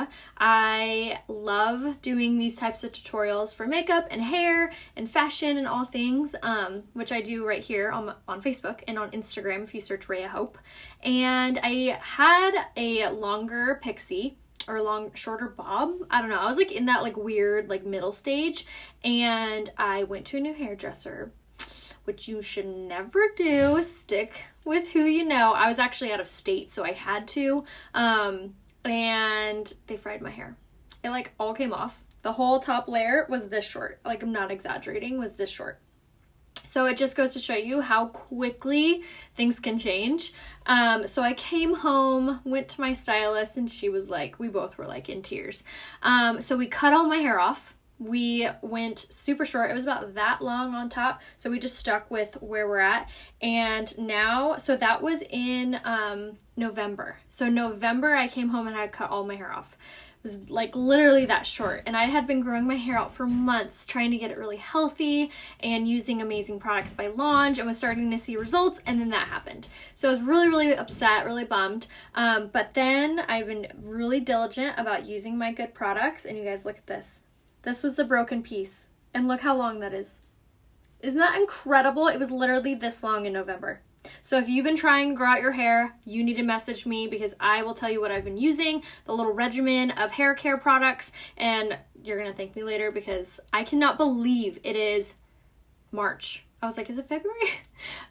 Rhea. I love doing these types of tutorials for makeup and hair and fashion and all things, which I do right here on Facebook and on Instagram if you search Rhea Hope. And I had a longer pixie or shorter bob. I don't know. I was like in that like weird like middle stage, and I went to a new hairdresser, which you should never do. Stick with who you know. I was actually out of state, so I had to. And they fried my hair. It like all came off. The whole top layer was this short. Like, I'm not exaggerating, was this short. So it just goes to show you how quickly things can change. So I came home, went to my stylist, and she was like, we both were like in tears. So we cut all my hair off. We went super short. It was about that long on top. So we just stuck with where we're at. And now, so that was in November. So November, I came home and I had cut all my hair off. It was like literally that short. And I had been growing my hair out for months, trying to get it really healthy and using amazing products by Launge, and was starting to see results. And then that happened. So I was really, really upset, really bummed. But then I've been really diligent about using my good products. And you guys, look at this. This was the broken piece, and look how long that is. Isn't that incredible? It was literally this long in November. So if you've been trying to grow out your hair, you need to message me, because I will tell you what I've been using, the little regimen of hair care products, and you're going to thank me later, because I cannot believe it is March. I was like, is it February?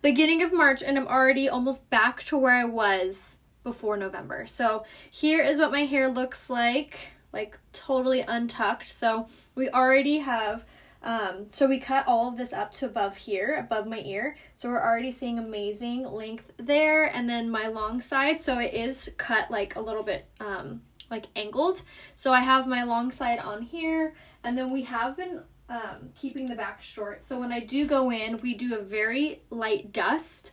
Beginning of March, and I'm already almost back to where I was before November. So here is what my hair looks like totally untucked. So we already have, so we cut all of this up to above here, above my ear. So we're already seeing amazing length there. And then my long side, so it is cut like a little bit, like angled. So I have my long side on here, and then we have been keeping the back short. So when I do go in, we do a very light dust,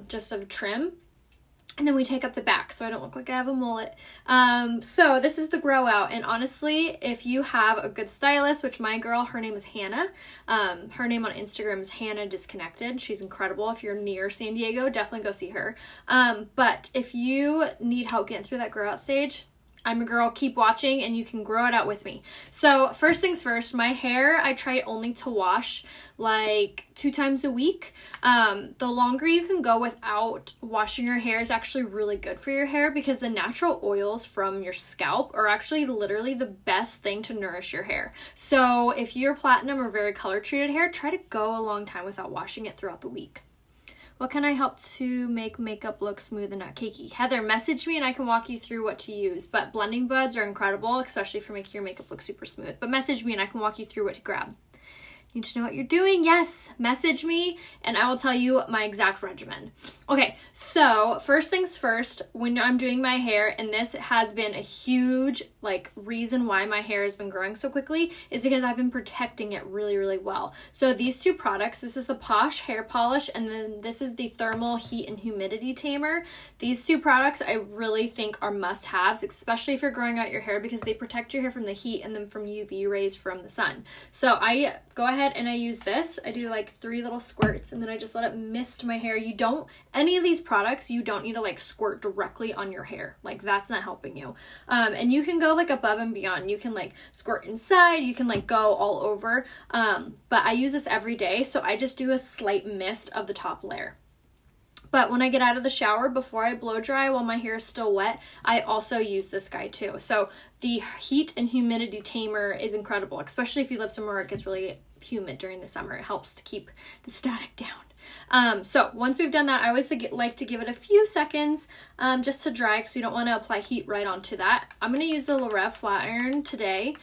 just of trim. And then we take up the back so I don't look like I have a mullet. So this is the grow out. And honestly, if you have a good stylist, which my girl, her name is Hannah. Her name on Instagram is Hannah Disconnected. She's incredible. If you're near San Diego, definitely go see her. But if you need help getting through that grow out stage, I'm a girl, keep watching, and you can grow it out with me. So first things first, my hair, I try only to wash like 2 times a week. The longer you can go without washing your hair is actually really good for your hair, because the natural oils from your scalp are actually literally the best thing to nourish your hair. So if you're platinum or very color treated hair, try to go a long time without washing it throughout the week. What can I help to make makeup look smooth and not cakey? Heather, message me and I can walk you through what to use. But blending buds are incredible, especially for making your makeup look super smooth. But message me and I can walk you through what to grab. Need to know what you're doing? Yes, message me and I will tell you my exact regimen. Okay, so first things first, when I'm doing my hair, and this has been a huge reason why my hair has been growing so quickly, is because I've been protecting it really, really well. So these 2 products, this is the Posh hair polish, and then this is the Thermal Heat and Humidity Tamer. These 2 products I really think are must-haves, especially if you're growing out your hair, because they protect your hair from the heat and then from UV rays from the sun. So I go ahead and I use this. I do 3 little squirts, and then I just let it mist my hair. Any of these products, you don't need to squirt directly on your hair. That's not helping you. And you can go above and beyond. You can squirt inside, you can go all over. But I use this every day, so I just do a slight mist of the top layer. But when I get out of the shower, before I blow dry while my hair is still wet, I also use this guy too. So the Heat and Humidity Tamer is incredible, especially if you live somewhere where it gets really humid during the summer. It helps to keep the static down. So once we've done that, I always like to give it a few seconds just to dry, because we don't want to apply heat right onto that. I'm going to use the Lorev flat iron today.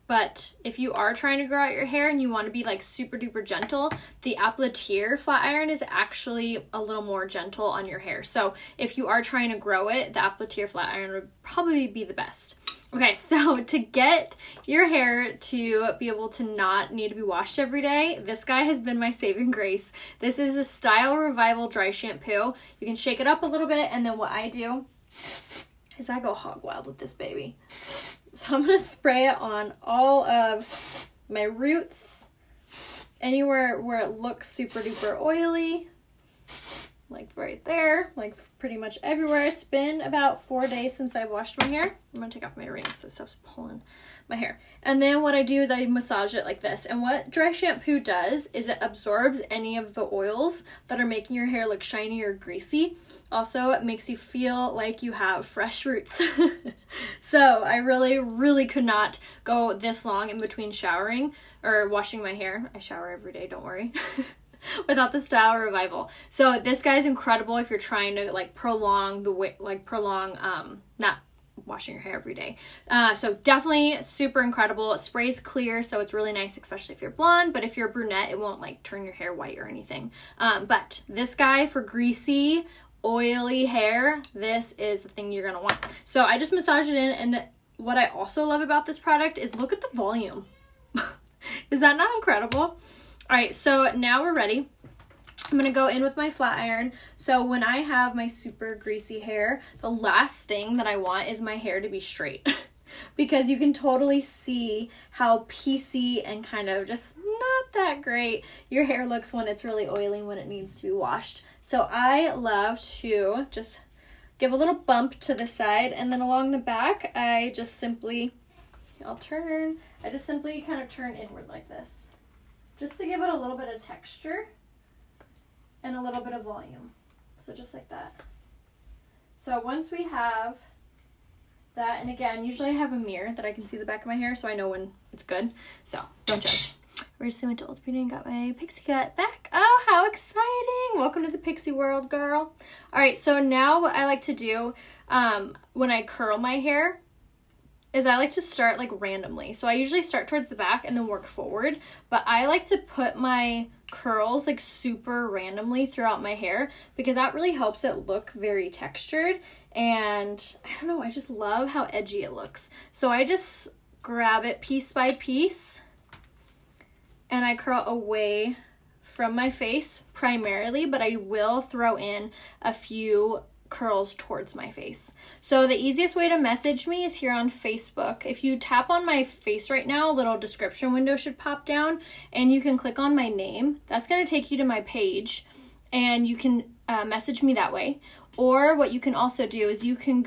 But if you are trying to grow out your hair and you want to be super duper gentle, the Apletier flat iron is actually a little more gentle on your hair. So if you are trying to grow it, the Apletier flat iron would probably be the best. Okay, so to get your hair to be able to not need to be washed every day, this guy has been my saving grace. This is a Style Revival dry shampoo. You can shake it up a little bit, and then what I do is I go hog wild with this baby. So I'm going to spray it on all of my roots, anywhere where it looks super duper oily. like right there, like pretty much everywhere. It's been about 4 days since I've washed my hair. I'm gonna take off my earrings so it stops pulling my hair. And then what I do is I massage it like this. And what dry shampoo does is it absorbs any of the oils that are making your hair look shiny or greasy. Also, it makes you feel like you have fresh roots. So I really could not go this long in between showering or washing my hair. I shower every day, don't worry. Without the Style Revival. So this guy's incredible if you're trying to like prolong not washing your hair every day. So definitely super incredible. It sprays clear, so it's really nice, especially if you're blonde, but if you're brunette, it won't like turn your hair white or anything. But this guy for greasy, oily hair, this is the thing you're gonna want. So I just massage it in, and what I also love about this product is look at the volume. Is that not incredible? All right, so now we're ready. I'm going to go in with my flat iron. So when I have my super greasy hair, the last thing that I want is my hair to be straight. Because you can totally see how piecey and kind of just not that great your hair looks when it's really oily, when it needs to be washed. So I love to just give a little bump to the side, and then along the back, I just simply kind of turn inward like this. Just to give it a little bit of texture and a little bit of volume. So just like that. So once we have that, and again, usually I have a mirror that I can see the back of my hair so I know when it's good. So don't judge. Recently went to Ulta Beauty and got my pixie cut back. Oh, how exciting. Welcome to the pixie world, girl. All right, so now what I like to do when I curl my hair is I like to start like randomly. So I usually start towards the back and then work forward, but I like to put my curls like super randomly throughout my hair because that really helps it look very textured, and I don't know, I just love how edgy it looks. So I just grab it piece by piece and I curl away from my face primarily, but I will throw in a few curls towards my face. So the easiest way to message me is here on Facebook. If you tap on my face right now, a little description window should pop down and you can click on my name. That's going to take you to my page and you can message me that way. Or what you can also do is you can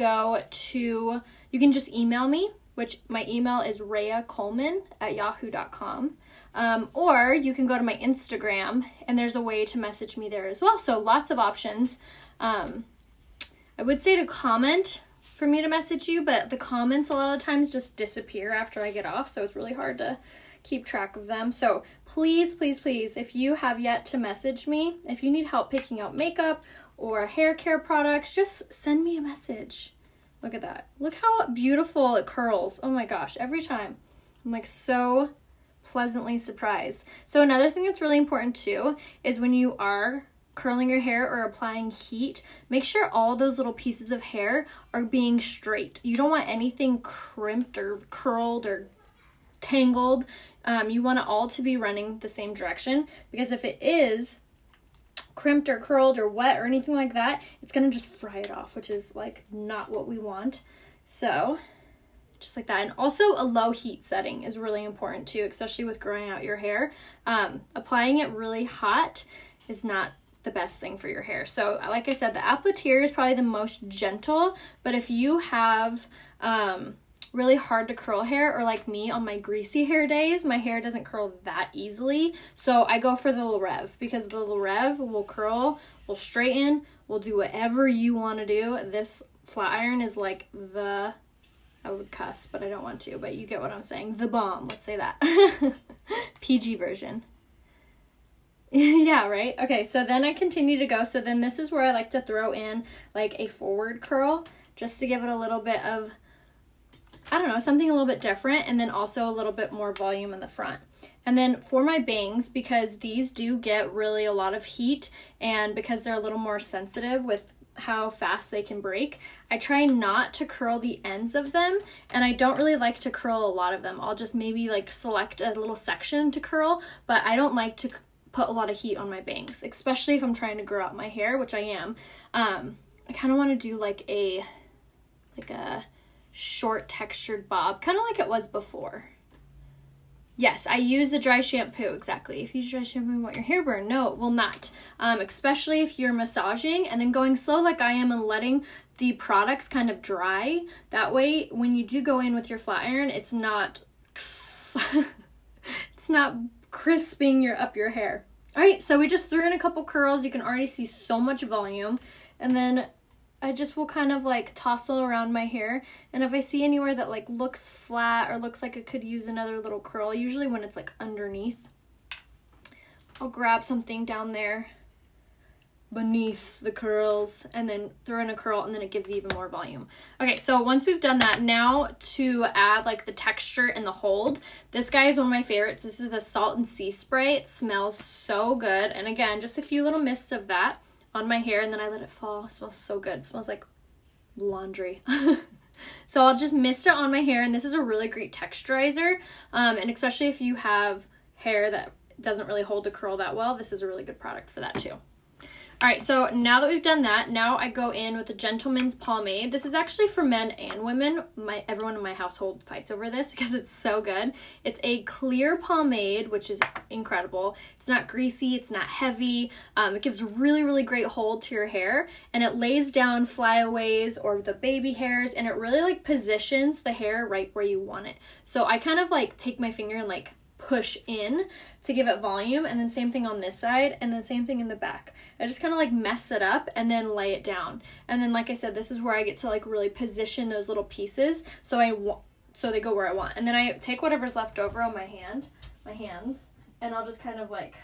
just email me, which my email is rheacoleman@yahoo.com. Or you can go to my Instagram and there's a way to message me there as well. So lots of options. I would say to comment for me to message you, but the comments a lot of times just disappear after I get off, so it's really hard to keep track of them. So please, if you have yet to message me, if you need help picking out makeup or hair care products, just send me a message. Look at that. Look how beautiful it curls. Oh my gosh, every time. I'm like so pleasantly surprised. So another thing that's really important too is when you are curling your hair or applying heat, make sure all those little pieces of hair are being straight. You don't want anything crimped or curled or tangled. You want it all to be running the same direction, because if it is crimped or curled or wet or anything like that, it's gonna just fry it off, which is like not what we want. So just like that. And also a low heat setting is really important too, especially with growing out your hair. Applying it really hot is not the best thing for your hair. So like I said, the appliator is probably the most gentle, but if you have really hard to curl hair, or like me on my greasy hair days, my hair doesn't curl that easily, so I go for the Larev, because the Larev will curl, will straighten, will do whatever you want to do. This flat iron is like I would cuss, but I don't want to, but you get what I'm saying, the bomb, let's say that. PG version. Yeah, right? Okay, so then I continue to go. So then this is where I like to throw in like a forward curl, just to give it a little bit of, I don't know, something a little bit different, and then also a little bit more volume in the front. And then for my bangs, because these do get really a lot of heat, and because they're a little more sensitive with how fast they can break, I try not to curl the ends of them, and I don't really like to curl a lot of them. I'll just maybe like select a little section to curl, but I don't like to put a lot of heat on my bangs, especially if I'm trying to grow out my hair, which I am. I kind of want to do like a short textured bob, kind of like it was before. Yes, I use the dry shampoo, exactly. If you use dry shampoo and want your hair burn, no, it will not. Especially if you're massaging and then going slow like I am and letting the products kind of dry. That way, when you do go in with your flat iron, it's not it's not crisping up your hair. All right, so we just threw in a couple curls. You can already see so much volume. And then I just will kind of like tousle around my hair, and if I see anywhere that like looks flat or looks like it could use another little curl, usually when it's like underneath, I'll grab something down there beneath the curls and then throw in a curl, and then it gives you even more volume. Okay, so once we've done that, now to add like the texture and the hold, this guy is one of my favorites. This is the Salt and Sea Spray. It smells so good, and again, just a few little mists of that on my hair, and then I let it fall. It smells so good. It smells like laundry. So I'll just mist it on my hair, and this is a really great texturizer, and especially if you have hair that doesn't really hold the curl that well, this is a really good product for that too. All right, so now that we've done that, now I go in with the Gentleman's Pomade. This is actually for men and women. Everyone in my household fights over this because it's so good. It's a clear pomade, which is incredible. It's not greasy, it's not heavy. It gives really, really great hold to your hair, and it lays down flyaways or the baby hairs, and it really like positions the hair right where you want it. So I kind of like take my finger and like push in to give it volume, and then same thing on this side, and then same thing in the back. I just kind of like mess it up and then lay it down, and then like I said, this is where I get to like really position those little pieces so they go where I want. And then I take whatever's left over on my hands, and I'll just kind of like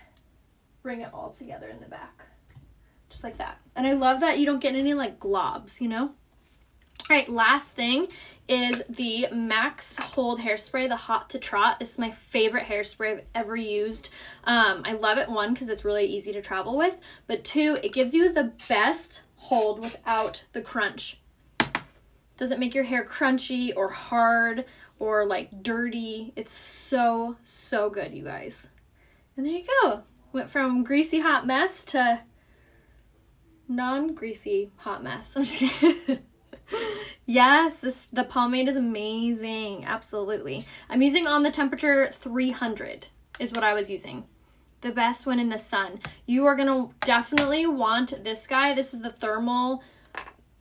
bring it all together in the back, just like that. And I love that you don't get any like globs, you know. All right, last thing is the Max Hold Hairspray, the Hot to Trot. This is my favorite hairspray I've ever used. I love it, one, because it's really easy to travel with, but two, it gives you the best hold without the crunch. Doesn't make your hair crunchy or hard or like dirty. It's so, so good, you guys. And there you go. Went from greasy hot mess to non-greasy hot mess. I'm just kidding. Yes, the pomade is amazing. Absolutely. I'm using on the temperature 300 is what I was using. The best when in the sun. You are going to definitely want this guy. This is the thermal,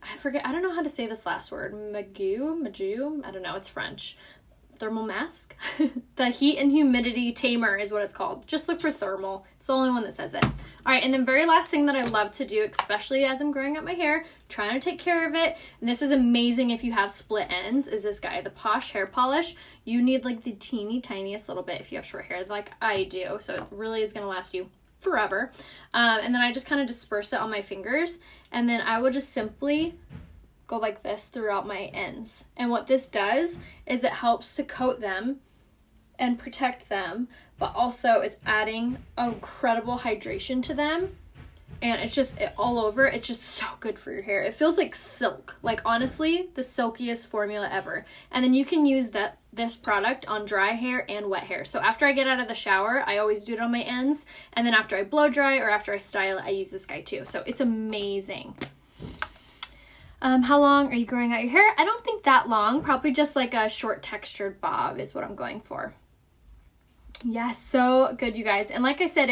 I don't know how to say this last word. Maju? I don't know. It's French. Thermal mask. The heat and humidity tamer is what it's called. Just look for thermal. It's the only one that says it. All right, and then very last thing that I love to do, especially as I'm growing out my hair, trying to take care of it, and this is amazing if you have split ends, is this guy, the Posh Hair Polish. You need like the teeny tiniest little bit if you have short hair like I do, so it really is going to last you forever. And then I just kind of disperse it on my fingers, and then I will just simply go like this throughout my ends. And what this does is it helps to coat them and protect them, but also it's adding incredible hydration to them, and it's just all over. It's just so good for your hair. It feels like silk, like honestly the silkiest formula ever. And then you can use this product on dry hair and wet hair. So after I get out of the shower, I always do it on my ends, and then after I blow dry or after I style it, I use this guy too. So it's amazing. How long are you growing out your hair? I don't think that long. Probably just like a short textured bob is what I'm going for. Yes, so good, you guys. And like I said,